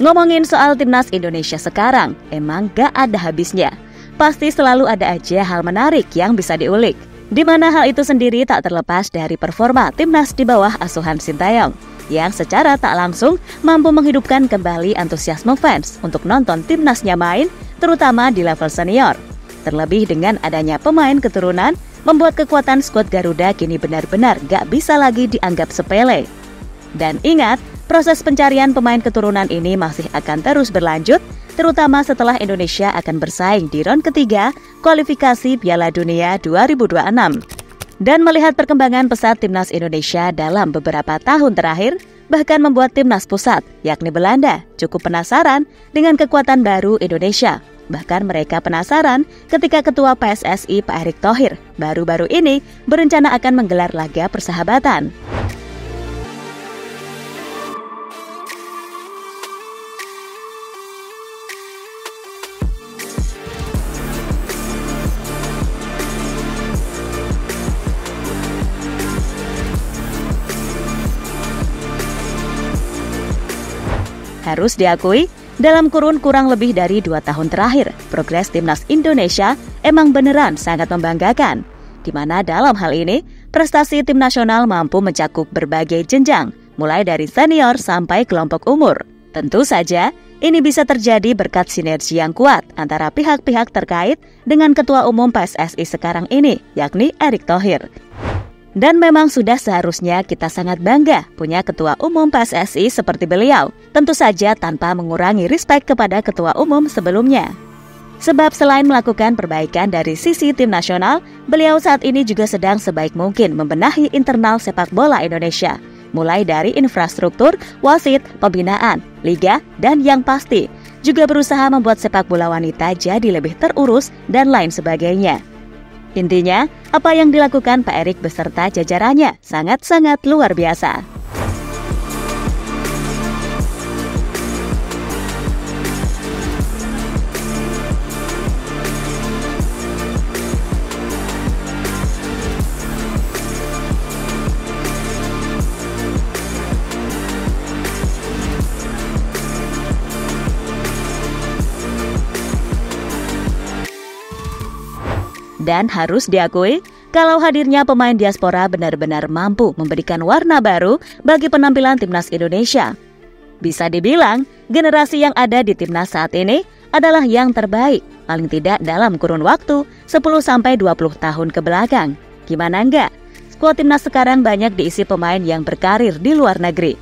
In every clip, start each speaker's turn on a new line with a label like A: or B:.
A: Ngomongin soal timnas Indonesia sekarang, emang gak ada habisnya. Pasti selalu ada aja hal menarik yang bisa diulik. Di mana hal itu sendiri tak terlepas dari performa timnas di bawah asuhan Sintayong, yang secara tak langsung mampu menghidupkan kembali antusiasme fans untuk nonton timnasnya main, terutama di level senior. Terlebih dengan adanya pemain keturunan, membuat kekuatan skuad Garuda kini benar-benar gak bisa lagi dianggap sepele. Dan ingat, proses pencarian pemain keturunan ini masih akan terus berlanjut, terutama setelah Indonesia akan bersaing di ronde ketiga kualifikasi Piala Dunia 2026. Dan melihat perkembangan pesat timnas Indonesia dalam beberapa tahun terakhir, bahkan membuat timnas pusat, yakni Belanda, cukup penasaran dengan kekuatan baru Indonesia. Bahkan mereka penasaran ketika Ketua PSSI Pak Erick Thohir baru-baru ini berencana akan menggelar laga persahabatan. Harus diakui, dalam kurun kurang lebih dari 2 tahun terakhir, progres timnas Indonesia emang beneran sangat membanggakan. Di mana dalam hal ini, prestasi tim nasional mampu mencakup berbagai jenjang, mulai dari senior sampai kelompok umur. Tentu saja, ini bisa terjadi berkat sinergi yang kuat antara pihak-pihak terkait dengan Ketua Umum PSSI sekarang ini, yakni Erick Thohir. Dan memang sudah seharusnya kita sangat bangga punya Ketua Umum PSSI seperti beliau, tentu saja tanpa mengurangi respek kepada Ketua Umum sebelumnya. Sebab selain melakukan perbaikan dari sisi tim nasional, beliau saat ini juga sedang sebaik mungkin membenahi internal sepak bola Indonesia, mulai dari infrastruktur, wasit, pembinaan, liga, dan yang pasti, juga berusaha membuat sepak bola wanita jadi lebih terurus dan lain sebagainya. Intinya, apa yang dilakukan Pak Erick beserta jajarannya sangat-sangat luar biasa. Dan harus diakui, kalau hadirnya pemain diaspora benar-benar mampu memberikan warna baru bagi penampilan timnas Indonesia. Bisa dibilang, generasi yang ada di timnas saat ini adalah yang terbaik, paling tidak dalam kurun waktu 10-20 tahun ke belakang. Gimana enggak? Skuad timnas sekarang banyak diisi pemain yang berkarir di luar negeri.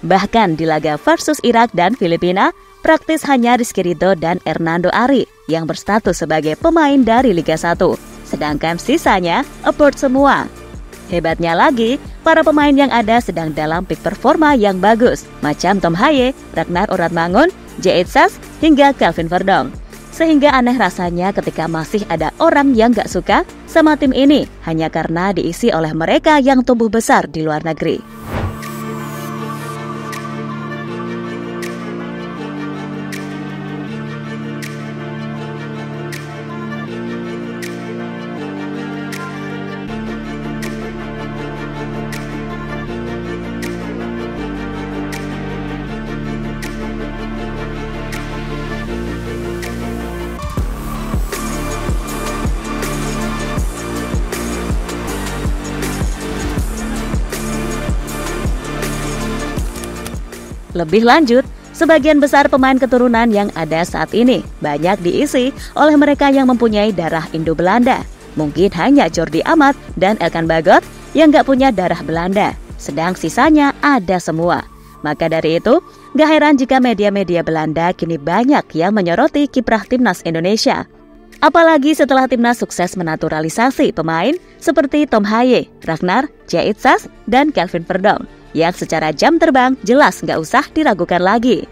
A: Bahkan di laga versus Irak dan Filipina, praktis hanya Rizky Ridho dan Hernando Ari yang berstatus sebagai pemain dari Liga 1. Sedangkan sisanya abroad semua. Hebatnya lagi, para pemain yang ada sedang dalam peak performa yang bagus, macam Tom Haye, Ragnar Oratmangun, J.H. Sas, hingga Kelvin Verdong. Sehingga aneh rasanya ketika masih ada orang yang gak suka sama tim ini hanya karena diisi oleh mereka yang tumbuh besar di luar negeri. Lebih lanjut, sebagian besar pemain keturunan yang ada saat ini banyak diisi oleh mereka yang mempunyai darah Indo-Belanda. Mungkin hanya Jordi Amat dan Elkan Bagot yang gak punya darah Belanda, sedang sisanya ada semua. Maka dari itu, gak heran jika media-media Belanda kini banyak yang menyoroti kiprah timnas Indonesia. Apalagi setelah timnas sukses menaturalisasi pemain seperti Tom Haye, Ragnar, J.H. Sas, dan Kelvin Verdong, yang secara jam terbang jelas nggak usah diragukan lagi.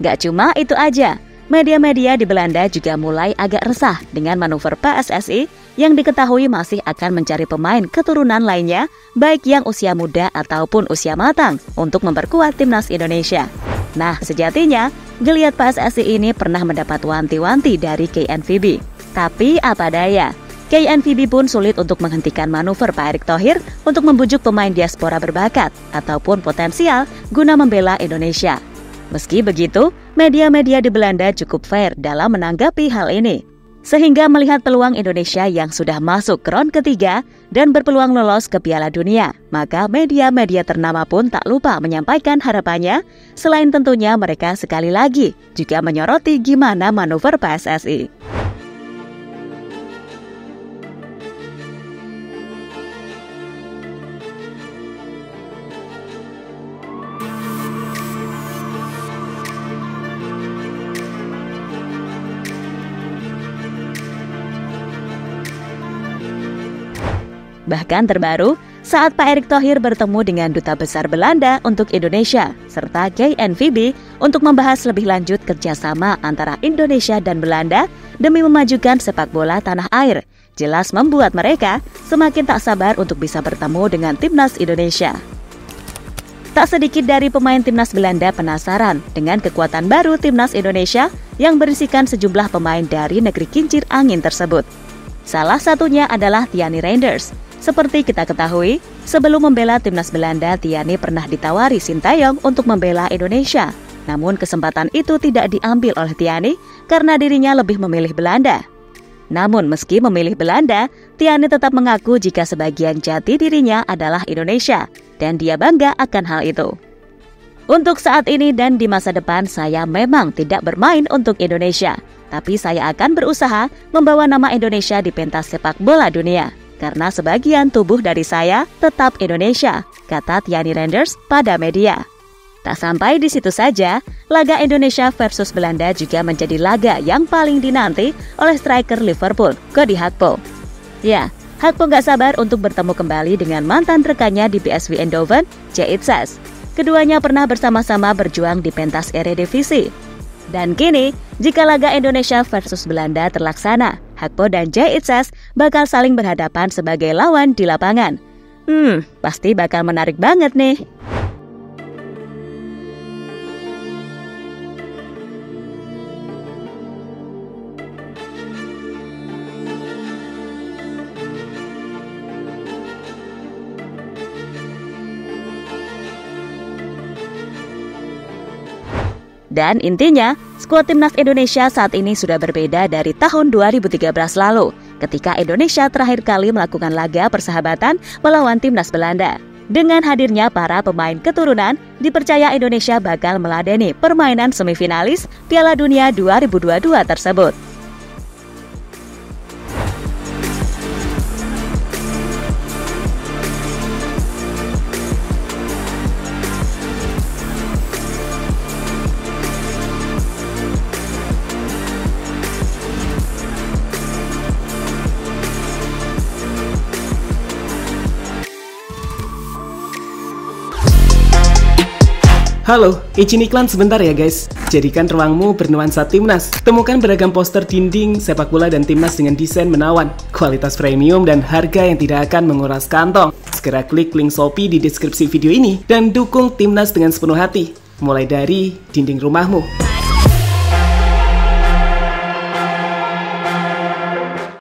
A: Nggak cuma itu aja, media-media di Belanda juga mulai agak resah dengan manuver PSSI yang diketahui masih akan mencari pemain keturunan lainnya, baik yang usia muda ataupun usia matang, untuk memperkuat timnas Indonesia. Nah, sejatinya, geliat PSSI ini pernah mendapat wanti-wanti dari KNVB. Tapi apa daya, KNVB pun sulit untuk menghentikan manuver Pak Erick Thohir untuk membujuk pemain diaspora berbakat ataupun potensial guna membela Indonesia. Meski begitu, media-media di Belanda cukup fair dalam menanggapi hal ini. Sehingga melihat peluang Indonesia yang sudah masuk ke round ketiga dan berpeluang lolos ke Piala Dunia, maka media-media ternama pun tak lupa menyampaikan harapannya, selain tentunya mereka sekali lagi juga menyoroti gimana manuver PSSI. Bahkan terbaru, saat Pak Erick Thohir bertemu dengan Duta Besar Belanda untuk Indonesia, serta KNVB untuk membahas lebih lanjut kerjasama antara Indonesia dan Belanda demi memajukan sepak bola tanah air, jelas membuat mereka semakin tak sabar untuk bisa bertemu dengan Timnas Indonesia. Tak sedikit dari pemain Timnas Belanda penasaran dengan kekuatan baru Timnas Indonesia yang berisikan sejumlah pemain dari negeri kincir angin tersebut. Salah satunya adalah Tiani Reinders. Seperti kita ketahui, sebelum membela Timnas Belanda, Tiani pernah ditawari Sintayong untuk membela Indonesia. Namun kesempatan itu tidak diambil oleh Tiani karena dirinya lebih memilih Belanda. Namun meski memilih Belanda, Tiani tetap mengaku jika sebagian jati dirinya adalah Indonesia dan dia bangga akan hal itu. Untuk saat ini dan di masa depan saya memang tidak bermain untuk Indonesia, tapi saya akan berusaha membawa nama Indonesia di pentas sepak bola dunia. Karena sebagian tubuh dari saya tetap Indonesia, kata Tiani Reinders pada media. Tak sampai di situ saja, laga Indonesia versus Belanda juga menjadi laga yang paling dinanti oleh striker Liverpool, Cody Gakpo. Ya, Gakpo gak sabar untuk bertemu kembali dengan mantan rekannya di PSV Eindhoven, Jaitzes. Keduanya pernah bersama-sama berjuang di pentas Eredivisie. Dan kini, jika laga Indonesia versus Belanda terlaksana, Gakpo dan Jaitzes bakal saling berhadapan sebagai lawan di lapangan. Pasti bakal menarik banget nih. Dan intinya, skuad Timnas Indonesia saat ini sudah berbeda dari tahun 2013 lalu, ketika Indonesia terakhir kali melakukan laga persahabatan melawan Timnas Belanda. Dengan hadirnya para pemain keturunan, dipercaya Indonesia bakal meladeni permainan semifinalis Piala Dunia 2022 tersebut.
B: Halo, izin iklan sebentar ya guys. Jadikan ruangmu bernuansa Timnas. Temukan beragam poster dinding, sepak bola dan Timnas dengan desain menawan, kualitas premium dan harga yang tidak akan menguras kantong. Segera klik link Shopee di deskripsi video ini dan dukung Timnas dengan sepenuh hati. Mulai dari dinding rumahmu.